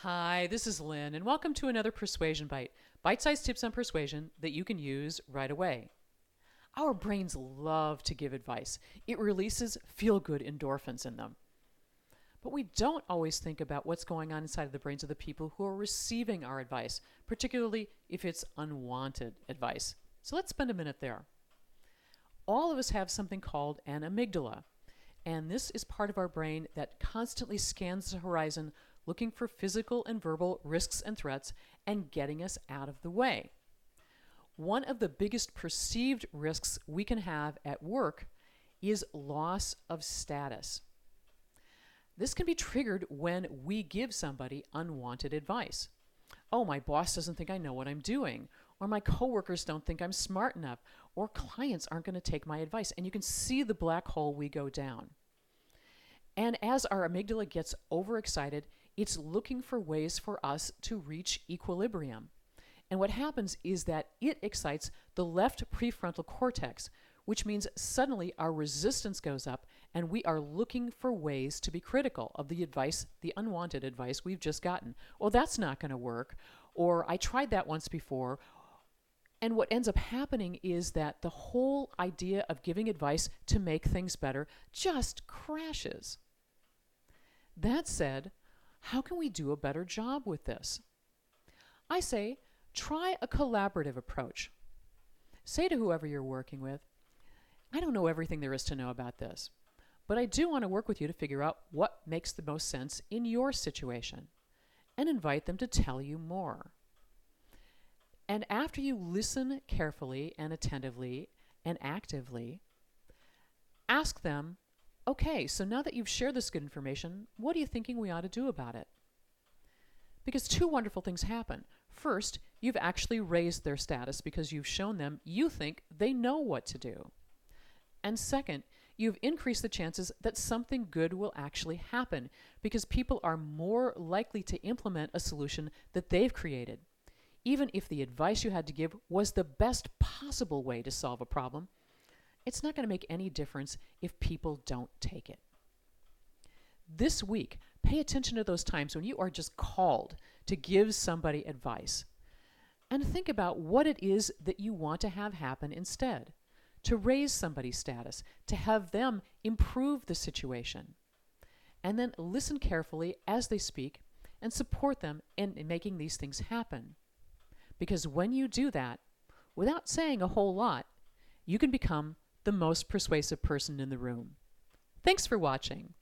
Hi, this is Lynn, and welcome to another Persuasion Byte. Bite-sized tips on persuasion that you can use right away. Our brains love to give advice. It releases feel-good endorphins in them. But we don't always think about what's going on inside of the brains of the people who are receiving our advice, particularly if it's unwanted advice. So let's spend a minute there. All of us have something called an amygdala, and this is part of our brain that constantly scans the horizon looking for physical and verbal risks and threats and getting us out of the way. One of the biggest perceived risks we can have at work is loss of status. This can be triggered when we give somebody unwanted advice. Oh, my boss doesn't think I know what I'm doing, or my coworkers don't think I'm smart enough, or clients aren't going to take my advice. And you can see the black hole we go down. And as our amygdala gets overexcited, it's looking for ways for us to reach equilibrium. And what happens is that it excites the left prefrontal cortex, which means suddenly our resistance goes up and we are looking for ways to be critical of the advice, the unwanted advice we've just gotten. Well, that's not going to work. Or I tried that once before. And what ends up happening is that the whole idea of giving advice to make things better just crashes. That said, how can we do a better job with this? I say, try a collaborative approach. Say to whoever you're working with, I don't know everything there is to know about this, but I do want to work with you to figure out what makes the most sense in your situation, and invite them to tell you more. And after you listen carefully and attentively and actively, ask them, okay, so now that you've shared this good information, what are you thinking we ought to do about it? Because two wonderful things happen. First, you've actually raised their status because you've shown them you think they know what to do. And second, you've increased the chances that something good will actually happen because people are more likely to implement a solution that they've created. Even if the advice you had to give was the best possible way to solve a problem, it's not going to make any difference if people don't take it. This week, pay attention to those times when you are just called to give somebody advice. And think about what it is that you want to have happen instead. To raise somebody's status, to have them improve the situation. And then listen carefully as they speak and support them in making these things happen. Because when you do that, without saying a whole lot, you can become the most persuasive person in the room. Thanks for watching.